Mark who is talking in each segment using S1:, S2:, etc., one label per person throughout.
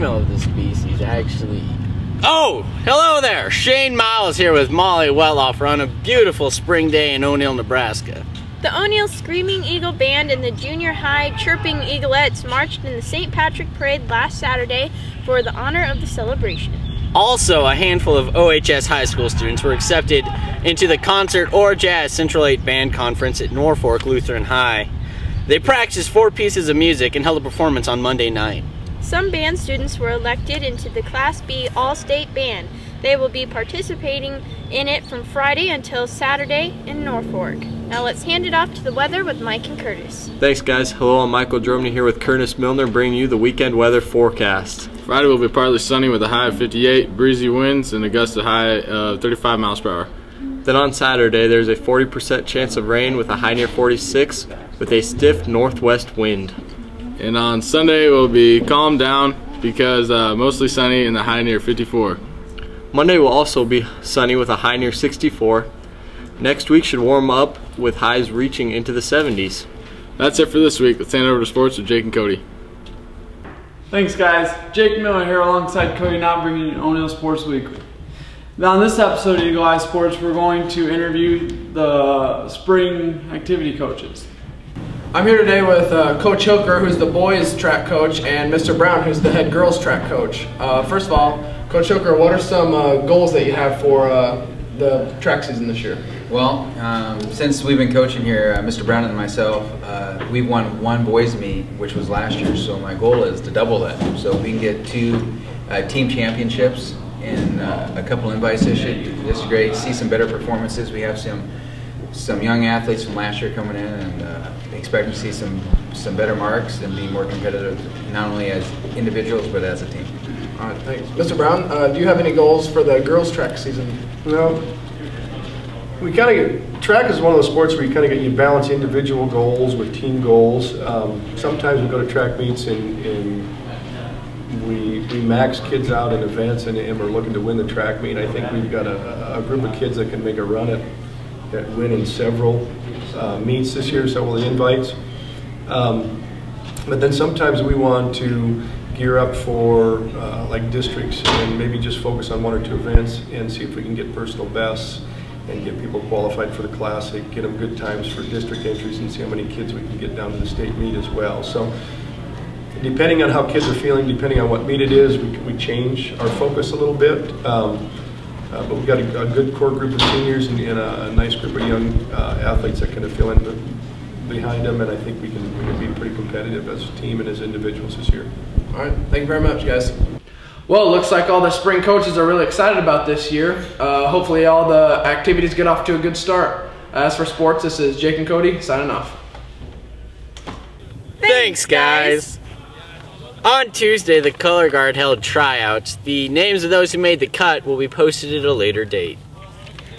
S1: female of the species actually... Oh, hello there! Shane Miles here with Molly Wetloff on a beautiful spring day in O'Neill, Nebraska.
S2: The O'Neill Screaming Eagle Band and the Junior High Chirping Eaglettes marched in the St. Patrick Parade last Saturday for the honor of the celebration.
S1: Also, a handful of OHS high school students were accepted into the Concert or Jazz Central 8 Band Conference at Norfolk Lutheran High. They practiced 4 pieces of music and held a performance on Monday night.
S2: Some band students were elected into the Class B All-State Band. They will be participating in it from Friday until Saturday in Norfolk. Now let's hand it off to the weather with Mike and Curtis.
S3: Thanks guys. Hello, I'm Michael Dromney here with Curtis Milner bringing you the weekend weather forecast.
S4: Friday will be partly sunny with a high of 58, breezy winds, and a gust of high of 35 miles per hour.
S3: Then on Saturday, there's a 40% chance of rain with a high near 46 with a stiff northwest wind.
S4: And on Sunday, it will be calmed down because mostly sunny and a high near 54.
S3: Monday will also be sunny with a high near 64. Next week should warm up with highs reaching into the 70s.
S4: That's it for this week. Let's hand it over to sports with Jake and Cody.
S5: Thanks guys, Jake Miller here alongside Cody Knott bringing you O'Neill Sports Weekly. Now in this episode of Eagle Eye Sports, we're going to interview the spring activity coaches.
S6: I'm here today with Coach Hilker, who's the boys track coach, and Mr. Brown, who's the head girls track coach. First of all, Coach Hilker, what are some goals that you have for the track season this year?
S7: Well, since we've been coaching here, Mr. Brown and myself, we've won 1 boys meet, which was last year, so my goal is to double that. So we can get 2 team championships and a couple invites issued. This is great. See some better performances. We have some young athletes from last year coming in, and expect to see some better marks and be more competitive, not only as individuals but as a team.
S6: All right, thanks. Mr. Brown, do you have any goals for the girls track season?
S8: No. We kind of track is one of those sports where you balance individual goals with team goals. Sometimes we go to track meets and we max kids out in events and we're looking to win the track meet. I think we've got a group of kids that can make a run at winning several meets this year, several invites. But then sometimes we want to gear up for like districts and maybe just focus on 1 or 2 events and see if we can get personal bests and get people qualified for the classic, get them good times for district entries, and see how many kids we can get down to the state meet as well. So depending on how kids are feeling, depending on what meet it is, we change our focus a little bit. But we've got a good core group of seniors and a nice group of young athletes that kind of fill in behind them, and I think we can be pretty competitive as a team and as individuals this year.
S6: All right, thank you very much, guys.
S5: Well, it looks like all the spring coaches are really excited about this year. Hopefully all the activities get off to a good start. As for sports, this is Jake and Cody signing off.
S1: Thanks, guys. On Tuesday, the Color Guard held tryouts. The names of those who made the cut will be posted at a later date.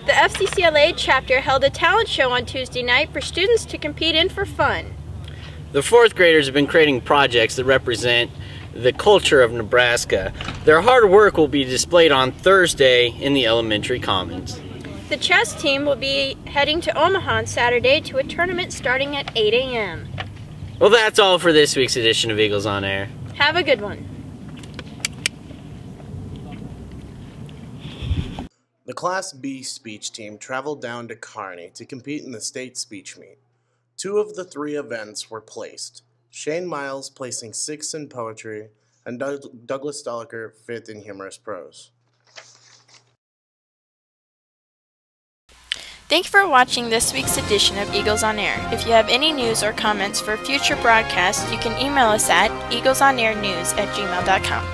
S2: The FCCLA chapter held a talent show on Tuesday night for students to compete in for fun.
S1: The 4th graders have been creating projects that represent the culture of Nebraska. Their hard work will be displayed on Thursday in the elementary commons.
S2: The chess team will be heading to Omaha on Saturday to a tournament starting at 8 a.m.
S1: Well, that's all for this week's edition of Eagles on Air.
S2: Have a good one.
S9: The Class B speech team traveled down to Kearney to compete in the state speech meet. 2 of the 3 events were placed. Shane Miles placing 6th in poetry, and Douglas Stoliker 5th in humorous prose.
S2: Thank you for watching this week's edition of Eagles on Air. If you have any news or comments for future broadcasts, you can email us at eaglesonairnews@gmail.com.